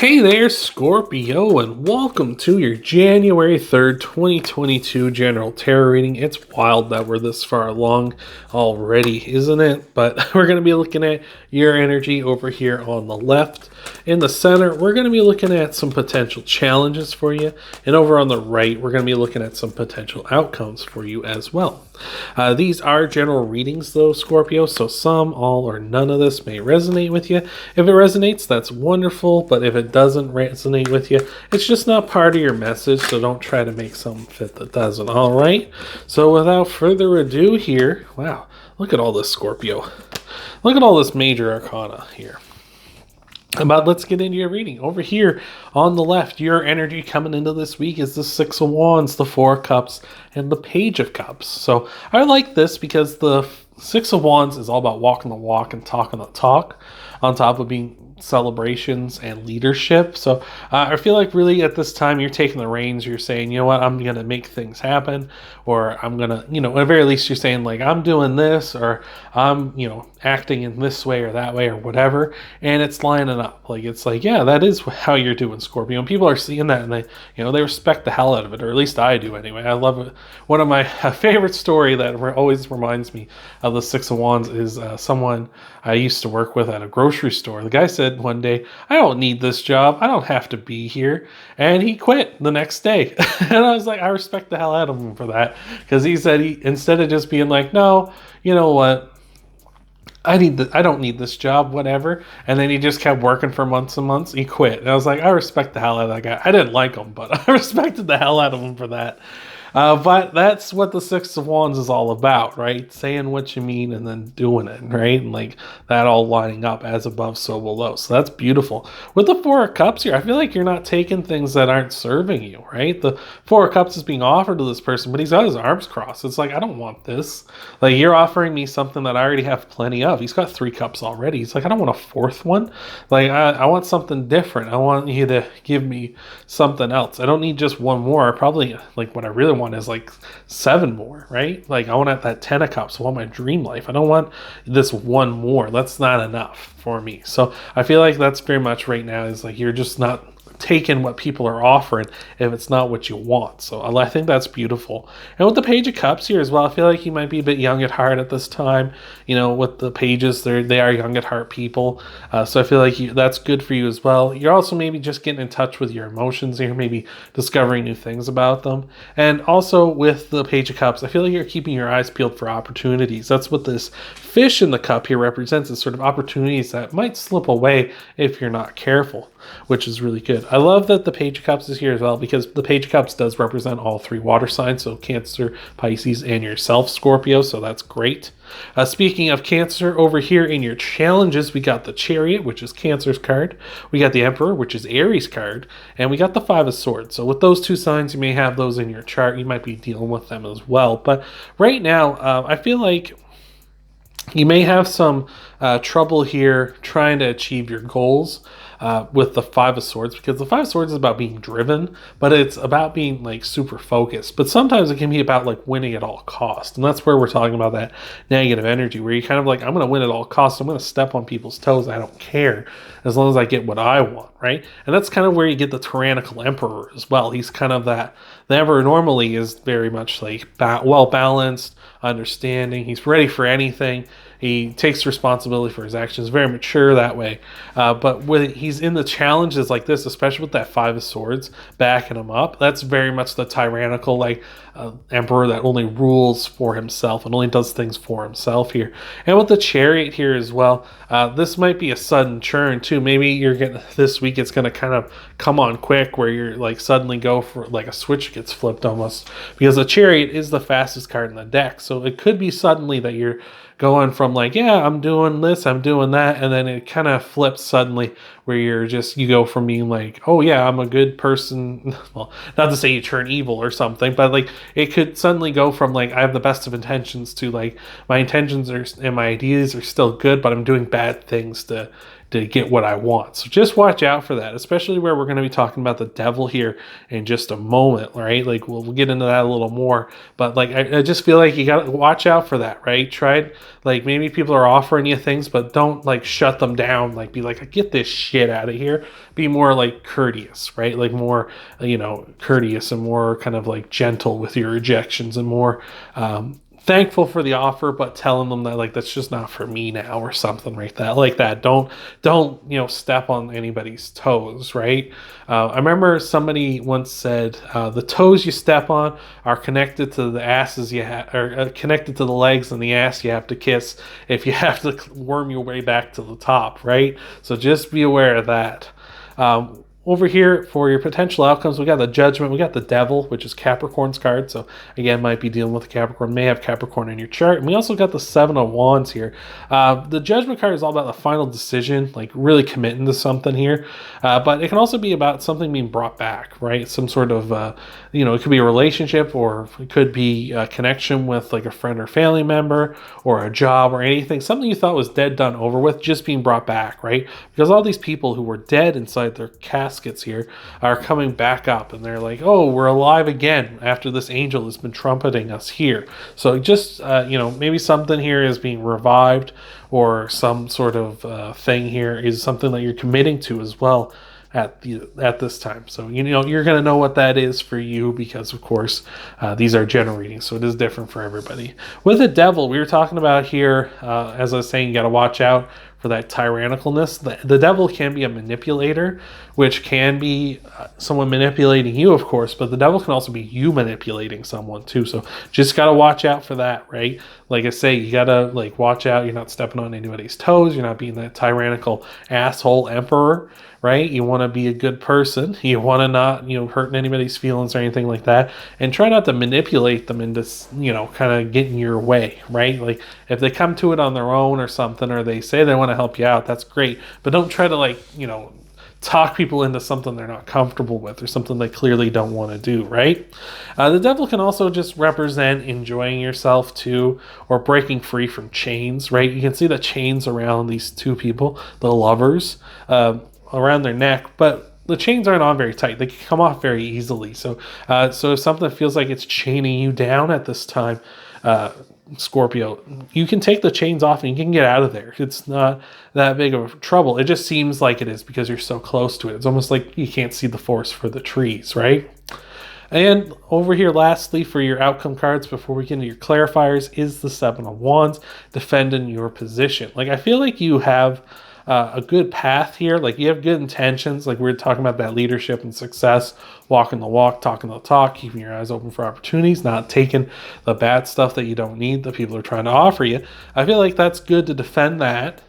Hey there, Scorpio, and welcome to your January 3rd, 2022 general tarot reading. It's wild that we're this far along already, isn't it? But we're going to be looking at your energy over here on the left. In the center, we're going to be looking at some potential challenges for you. And over on the right, we're going to be looking at some potential outcomes for you as well. These are general readings, though, Scorpio, so some, all, or none of this may resonate with you. If it resonates, that's wonderful, but if it doesn't resonate with you, it's just not part of your message, so don't try to make something fit that doesn't, all right? So without further ado here, wow, look at all this, Scorpio. Look at all this major arcana here. But let's get into your reading. Over here on the left, your energy coming into this week is the Six of Wands, the Four of Cups, and the Page of Cups. So I like this because the Six of Wands is all about walking the walk and talking the talk, on top of being celebrations and leadership. So I feel like really at this time you're taking the reins. You're saying, you know what, I'm going to make things happen, or I'm going to, at the very least you're saying like, I'm doing this, or I'm, acting in this way or that way or whatever. And it's lining up. Like, it's like, yeah, that is how you're doing, Scorpio. And people are seeing that and they respect the hell out of it, or at least I do anyway. I love it. One of my favorite story that always reminds me of the Six of Wands is someone I used to work with at a grocery store. The guy said one day, I don't need this job. I don't have to be here. And he quit the next day. And I was like, I respect the hell out of him for that. Because he said instead of just being like, no, you know what? I don't need this job, whatever. And then he just kept working for months and months. He quit. And I was like, I respect the hell out of that guy. I didn't like him, but I respected the hell out of him for that. But that's what the Six of Wands is all about, right? Saying what you mean and then doing it, right? And like that all lining up as above, so below. So that's beautiful. With the Four of Cups here, I feel like you're not taking things that aren't serving you, right? The Four of Cups is being offered to this person, but he's got his arms crossed. It's like, I don't want this. Like, you're offering me something that I already have plenty of. He's got 3 cups already. He's like, I don't want a 4th one. Like, I want something different. I want you to give me something else. I don't need just one more. Probably, like, what I really want is like 7 more, right? Like, I want that 10 of Cups. I want my dream life. I don't want this one more. That's not enough for me. So I feel like that's very much right now is like you're just not taking what people are offering if it's not what you want. So I think that's beautiful. And with the Page of Cups here as well, I feel like you might be a bit young at heart at this time. With the pages, they are young at heart people. So I feel like that's good for you as well. You're also maybe just getting in touch with your emotions here, maybe discovering new things about them. And also with the Page of Cups, I feel like you're keeping your eyes peeled for opportunities. That's what this fish in the cup here represents, is sort of opportunities that might slip away if you're not careful, which is really good. I love that the Page of Cups is here as well, because the Page of Cups does represent all 3 water signs, so Cancer, Pisces, and yourself, Scorpio, so that's great. Speaking of Cancer, over here in your challenges, we got the Chariot, which is Cancer's card. We got the Emperor, which is Aries' card. And we got the 5 of Swords. So with those 2 signs, you may have those in your chart. You might be dealing with them as well. But right now, I feel like you may have some trouble here trying to achieve your goals with the 5 of Swords, because the 5 of Swords is about being driven, but it's about being like super focused. But sometimes it can be about like winning at all costs. And that's where we're talking about that negative energy, where you kind of like, I'm going to win at all costs. I'm going to step on people's toes. I don't care as long as I get what I want, right? And that's kind of where you get the tyrannical Emperor as well. He's kind of that. The Emperor normally is very much like well-balanced, understanding. He's ready for anything. He takes responsibility for his actions, very mature that way. But when he's in the challenges like this, especially with that 5 of Swords backing him up, that's very much the tyrannical emperor that only rules for himself and only does things for himself here. And with the Chariot here as well, this might be a sudden churn too. Maybe you're getting this week, it's going to kind of come on quick, where you're like suddenly go for like a switch gets flipped almost, because the Chariot is the fastest card in the deck. So it could be suddenly that you're going from like, yeah, I'm doing this, I'm doing that, and then it kind of flips suddenly, where you go from being like, oh yeah, I'm a good person. Well, not to say you turn evil or something, but like it could suddenly go from like, I have the best of intentions to like, my intentions and my ideas are still good, but I'm doing bad things to to get what I want. So just watch out for that, especially where we're going to be talking about the devil here in just a moment, right? Like we'll get into that a little more, but like I just feel like you got to watch out for that, right? Like maybe people are offering you things, but don't like shut them down. Like be like, get this shit out of here. Be more like courteous, right? Like more, courteous and more kind of like gentle with your rejections and more thankful for the offer, but telling them that like that's just not for me now or something like that. Don't step on anybody's toes, right? I remember somebody once said the toes you step on are connected to the asses you have, or connected to the legs and the ass you have to kiss if you have to worm your way back to the top, right? So just be aware of that. Over here for your potential outcomes, we got the Judgment, we got the Devil, which is Capricorn's card. So again, might be dealing with a Capricorn, may have Capricorn in your chart. And we also got the Seven of Wands here. The Judgment card is all about the final decision, like really committing to something here. But it can also be about something being brought back, right? Some sort of, it could be a relationship, or it could be a connection with like a friend or family member, or a job or anything. Something you thought was dead, done, over with, just being brought back, right? Because all these people who were dead inside their caskets here are coming back up, and they're like, oh, we're alive again after this angel has been trumpeting us here. So just maybe something here is being revived, or some sort of thing here is something that you're committing to as well at this time. So you're going to know what that is for you, because of course these are general readings, so it is different for everybody. With the Devil, we were talking about here, as I was saying, you got to watch out for that tyrannicalness. The devil can be a manipulator, which can be someone manipulating you, of course, but the devil can also be you manipulating someone too. So just got to watch out for that, right? Like I say, you got to like watch out. You're not stepping on anybody's toes. You're not being that tyrannical asshole emperor, right? You want to be a good person. You want to not, hurting anybody's feelings or anything like that. And try not to manipulate them into, kind of getting your way, right? Like if they come to it on their own or something, or they say they want to help you out, that's great. But don't try to talk people into something they're not comfortable with, or something they clearly don't want to do, right? The devil can also just represent enjoying yourself too, or breaking free from chains, right? You can see the chains around these two people, the lovers, around their neck, but the chains aren't on very tight. They can come off very easily. So if something feels like it's chaining you down at this time, Scorpio, you can take the chains off and you can get out of there. It's not that big of trouble. It just seems like it is because you're so close to it. It's almost like you can't see the forest for the trees, right? And over here, lastly, for your outcome cards, before we get into your clarifiers, is the Seven of Wands, defending your position. Like, I feel like you have a good path here. Like, you have good intentions. Like, we're talking about that leadership and success, walking the walk, talking the talk, keeping your eyes open for opportunities, not taking the bad stuff that you don't need that people are trying to offer you. I feel like that's good to defend that.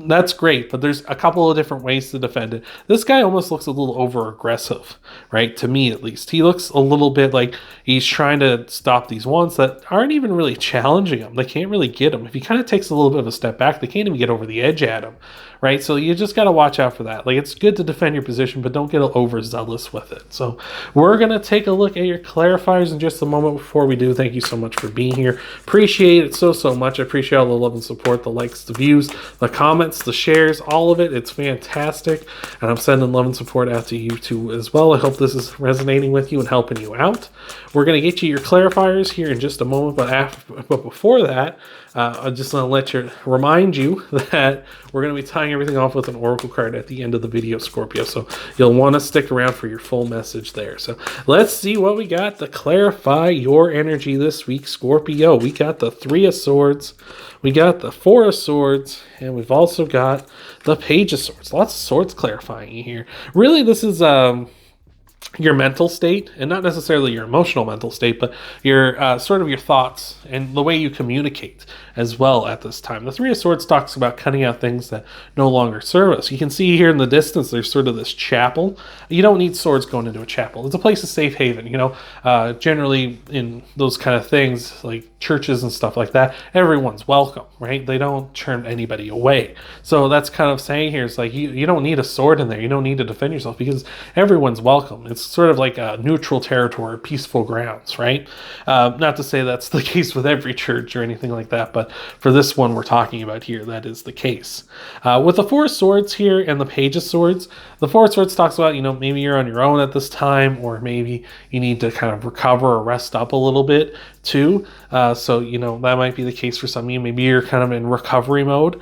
That's great, but there's a couple of different ways to defend it. This guy almost looks a little over aggressive, right? To me, at least. He looks a little bit like he's trying to stop these ones that aren't even really challenging him. They can't really get him. If he kind of takes a little bit of a step back, they can't even get over the edge at him, right? So you just got to watch out for that. Like, it's good to defend your position, but don't get overzealous with it. So we're going to take a look at your clarifiers in just a moment. Before we do, thank you so much for being here. Appreciate it so much. I appreciate all the love and support, the likes, the views, the comments, the shares, all of it. It's fantastic, and I'm sending love and support out to you too as well. I hope this is resonating with you and helping you out. We're going to get you your clarifiers here in just a moment, but before that, I just want to remind you that we're going to be tying everything off with an oracle card at the end of the video, Scorpio. So you'll want to stick around for your full message there. So let's see what we got to clarify your energy this week, Scorpio. We got the Three of Swords, we got the Four of Swords, and we've also got the Page of Swords. Lots of swords clarifying you here. Really, this is your mental state, and not necessarily your emotional mental state, but your sort of your thoughts and the way you communicate as well at this time. The Three of Swords talks about cutting out things that no longer serve us. You can see here in the distance, there's sort of this chapel. You don't need swords going into a chapel. It's a place of safe haven. Generally in those kind of things, like churches and stuff like that, everyone's welcome, right? They don't turn anybody away. So that's kind of saying here, it's like you don't need a sword in there. You don't need to defend yourself because everyone's welcome. It's sort of like a neutral territory, peaceful grounds, right? Not to say that's the case with every church or anything like that, but for this one we're talking about here, that is the case. With the Four of Swords here and the Page of Swords, the Four of Swords talks about, maybe you're on your own at this time, or maybe you need to kind of recover or rest up a little bit too. So, that might be the case for some of you. Maybe you're kind of in recovery mode,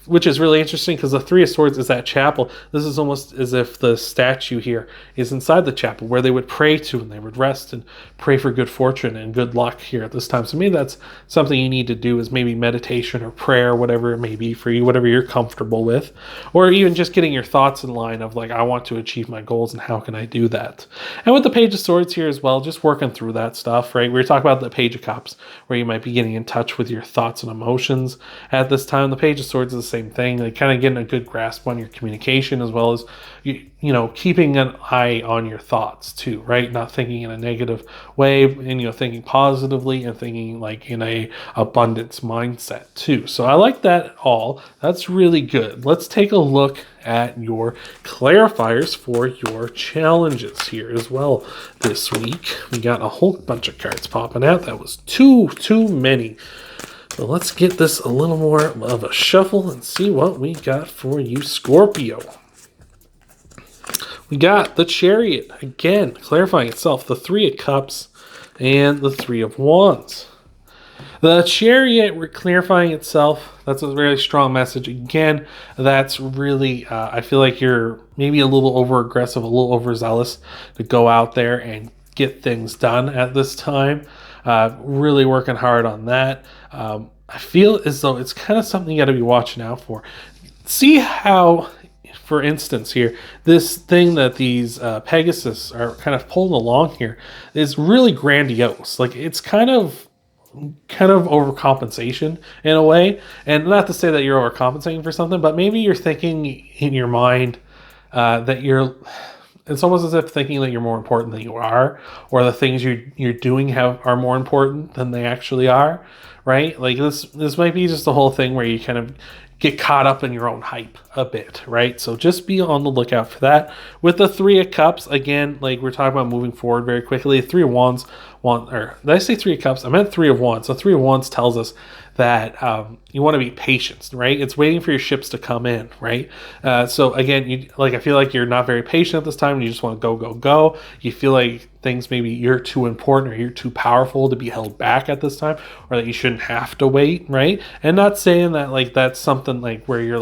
which is really interesting because the Three of Swords is that chapel. This is almost as if the statue here is inside the chapel where they would pray to and they would rest and pray for good fortune and good luck here at this time. So maybe that's something you need to do, is maybe meditation or prayer, whatever it may be for you, whatever you're comfortable with, or even just getting your thoughts in line of I want to achieve my goals and how can I do that. And with the Page of Swords here as well, just working through that stuff, right? We were talking about the Page of Cups, where you might be getting in touch with your thoughts and emotions at this time. The Page of Swords is the same thing, kind of getting a good grasp on your communication, as well as keeping an eye on your thoughts too, right? Not thinking in a negative way, and thinking positively and thinking in a abundance mindset too. So I like that all. That's really good. Let's take a look at your clarifiers for your challenges here as well this week. We got a whole bunch of cards popping out. That was too many. So let's get this a little more of a shuffle and see what we got for you, Scorpio. We got the Chariot, again, clarifying itself, the Three of Cups, and the Three of Wands. The Chariot clarifying itself, that's a very strong message. Again, that's really, I feel like you're maybe a little over-aggressive, a little overzealous to go out there and get things done at this time. Really working hard on that. I feel as though it's kind of something you got to be watching out for. See how, for instance here, this thing that these Pegasus are kind of pulling along here is really grandiose. It's kind of overcompensation in a way. And not to say that you're overcompensating for something, but maybe you're thinking in your mind that it's almost as if thinking that you're more important than you are, or the things you're doing are more important than they actually are, right? This might be just the whole thing where you kind of get caught up in your own hype a bit, right? So just be on the lookout for that. With the Three of Cups, again, we're talking about moving forward very quickly. Three of Wands, or did I say Three of Cups? I meant Three of Wands. So Three of Wands tells us that you want to be patient, right? It's waiting for your ships to come in, right? So again, I feel like you're not very patient at this time. You just want to go. You feel like things, maybe you're too important or you're too powerful to be held back at this time, or that you shouldn't have to wait, right? And not saying that that's something where you're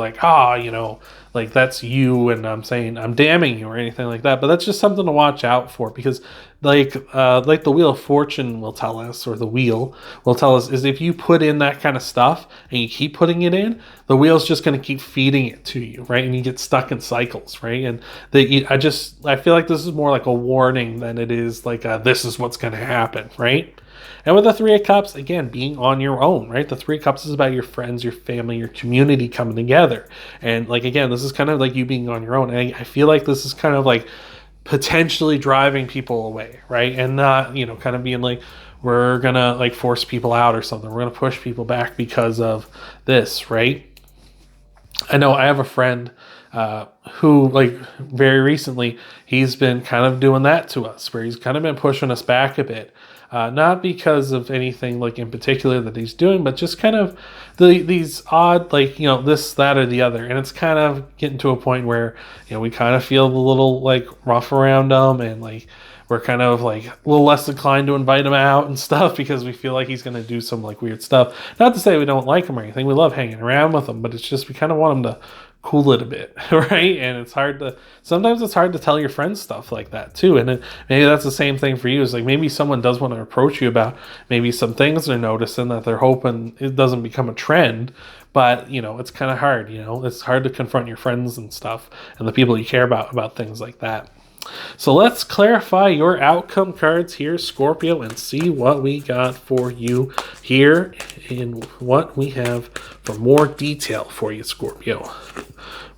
that's you and I'm saying I'm damning you or anything like that, but that's just something to watch out for, because the Wheel of Fortune will tell us, or the wheel will tell us, is if you put in that kind of stuff and you keep putting it in, the wheel's just going to keep feeding it to you, right? And you get stuck in cycles, right? And I feel like this is more like a warning than it is this is what's going to happen, right? And with the Three of Cups, again, being on your own, right? The Three of Cups is about your friends, your family, your community coming together. And again, this is kind of you being on your own. And I feel like this is kind of potentially driving people away, right? And not, kind of being we're gonna force people out or something. We're gonna push people back because of this, right? I know I have a friend who very recently, he's been kind of doing that to us, where he's kind of been pushing us back a bit. Not because of anything in particular that he's doing, but just kind of these odd, this, that, or the other. And it's kind of getting to a point where, we kind of feel a little rough around him, and we're kind of a little less inclined to invite him out and stuff, because we feel like he's going to do some weird stuff. Not to say we don't like him or anything. We love hanging around with him, but it's just we kind of want him to cool it a bit, right? And sometimes it's hard to tell your friends stuff like that too. And maybe that's the same thing for you. Is maybe someone does want to approach you about maybe some things they're noticing that they're hoping it doesn't become a trend, but it's kind of hard, it's hard to confront your friends and stuff and the people you care about things like that. So let's clarify your outcome cards here, Scorpio, and see what we got for you here and what we have for more detail for you, Scorpio.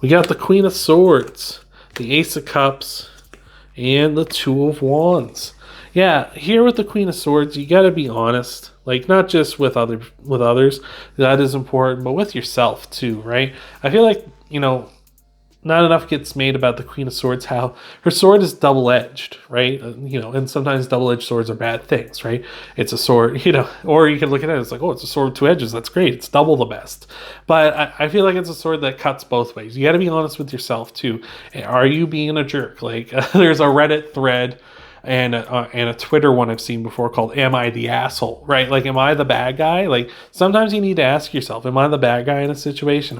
We got the Queen of Swords, the Ace of Cups, and the Two of Wands. Yeah, here with the Queen of Swords, you got to be honest. Not just with others, that is important, but with yourself too, right? I feel like, not enough gets made about the Queen of Swords, how her sword is double-edged, right? You know, and sometimes double-edged swords are bad things, right? It's a sword, you know, or you can look at it as like, oh, it's a sword with two edges. That's great. It's double the best. But I feel like it's a sword that cuts both ways. You got to be honest with yourself too. Are you being a jerk? Like there's a Reddit thread and a Twitter one I've seen before called "Am I the asshole?" Right? Like, am I the bad guy? Like, sometimes you need to ask yourself, "Am I the bad guy in a situation?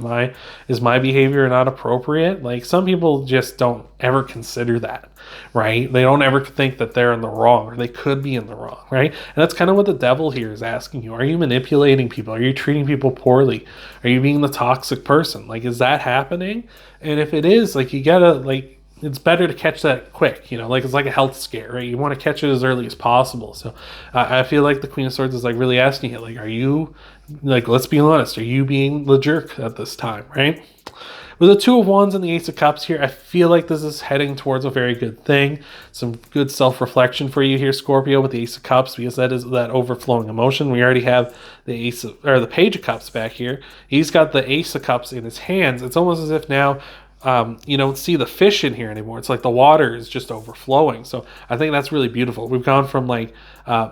Is my behavior not appropriate?" Like, some people just don't ever consider that, right? They don't ever think that they're in the wrong, or they could be in the wrong, right? And that's kind of what the devil here is asking you: Are you manipulating people? Are you treating people poorly? Are you being the toxic person? Like, is that happening? And if it is, like, you gotta like. It's better to catch that quick, you know, like it's like a health scare, right? You want to catch it as early as possible. So I feel like the Queen of Swords is like really asking you, like, are you, like, let's be honest, are you being the jerk at this time, right? With the Two of Wands and the Ace of Cups here, I feel like this is heading towards a very good thing. Some good self-reflection for you here, Scorpio, with the Ace of Cups, because that is that overflowing emotion. We already have the the Page of Cups back here. He's got the Ace of Cups in his hands. It's almost as if now you don't see the fish in here anymore. It's like the water is just overflowing. So I think that's really beautiful. We've gone from like,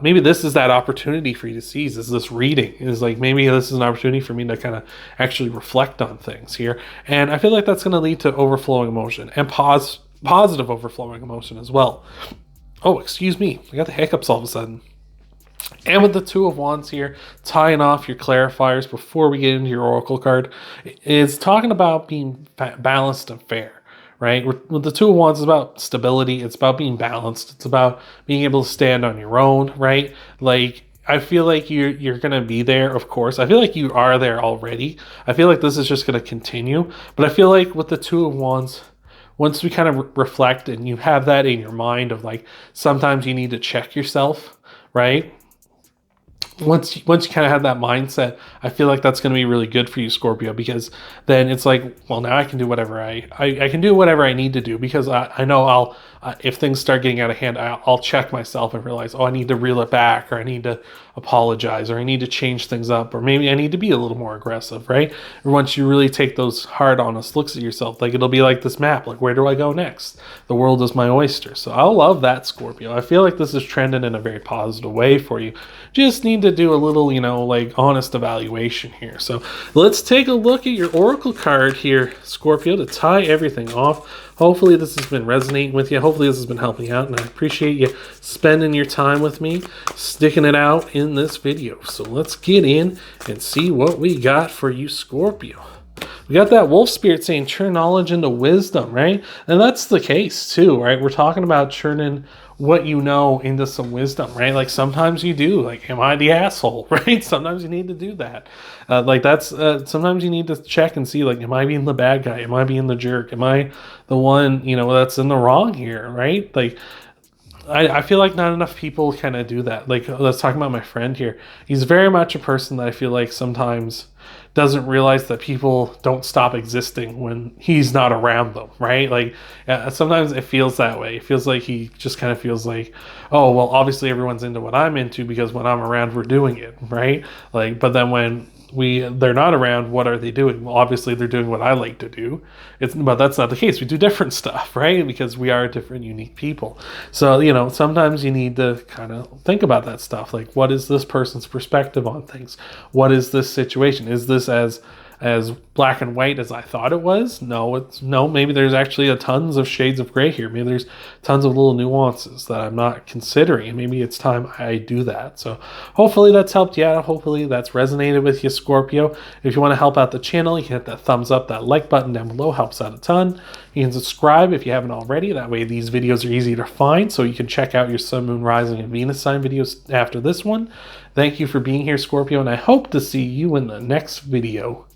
maybe this is that opportunity for you to seize, is this reading. Is like, maybe this is an opportunity for me to kind of actually reflect on things here. And I feel like that's going to lead to overflowing emotion and positive overflowing emotion as well. Oh, excuse me. I got the hiccups all of a sudden. And with the Two of Wands here, tying off your clarifiers before we get into your Oracle card, is talking about being balanced and fair, right? With the Two of Wands, it's about stability. It's about being balanced. It's about being able to stand on your own, right? Like, I feel like you're going to be there, of course. I feel like you are there already. I feel like this is just going to continue. But I feel like with the Two of Wands, once we kind of reflect and you have that in your mind of like, sometimes you need to check yourself, right? Once you kind of have that mindset, I feel like that's going to be really good for you, Scorpio, because then it's like, well, now I can do whatever I can do whatever I need to do, because I know I'll if things start getting out of hand, I'll check myself and realize, oh, I need to reel it back, or I need to apologize, or I need to change things up, or maybe I need to be a little more aggressive, right? Or once you really take those hard, honest looks at yourself, like it'll be like this map, like where do I go next? The world is my oyster. So I love that, Scorpio. I feel like this is trending in a very positive way for you. Just need to do a little, you know, like honest evaluation here. So let's take a look at your Oracle card here, Scorpio, to tie everything off. Hopefully this has been resonating with you. Hopefully this has been helping you out, and I appreciate you spending your time with me, sticking it out in this video. So let's get in and see what we got for you, Scorpio. We got that wolf spirit saying turn knowledge into wisdom, right? And that's the case too, right? We're talking about turning what you know into some wisdom, right? Like sometimes you do, like, am I the asshole, right? Sometimes you need to do that. Like that's, sometimes you need to check and see, like, am I being the bad guy? Am I being the jerk? Am I the one, you know, that's in the wrong here, right? Like, I feel like not enough people kind of do that. Like, let's talk about my friend here. He's very much a person that I feel like sometimes doesn't realize that people don't stop existing when he's not around them, right? Like, sometimes it feels that way. It feels like he just kind of feels like, oh, well, obviously everyone's into what I'm into because when I'm around, we're doing it, right? Like, but then when they're not around, what are they doing? Well, obviously they're doing what I like to do. But that's not the case. We do different stuff, right? Because we are different, unique people. So, you know, sometimes you need to kind of think about that stuff. Like, what is this person's perspective on things? What is this situation? Is this as black and white as I thought it was? No, maybe there's actually a tons of shades of gray here. Maybe there's tons of little nuances that I'm not considering, and maybe it's time I do that. So hopefully that's helped you out. Hopefully that's resonated with you, Scorpio. If you want to help out the channel, you can hit that thumbs up, that like button down below, helps out a ton. You can subscribe if you haven't already. That way these videos are easy to find, so you can check out your Sun, Moon, Rising, and Venus sign videos after this one. Thank you for being here, Scorpio, and I hope to see you in the next video.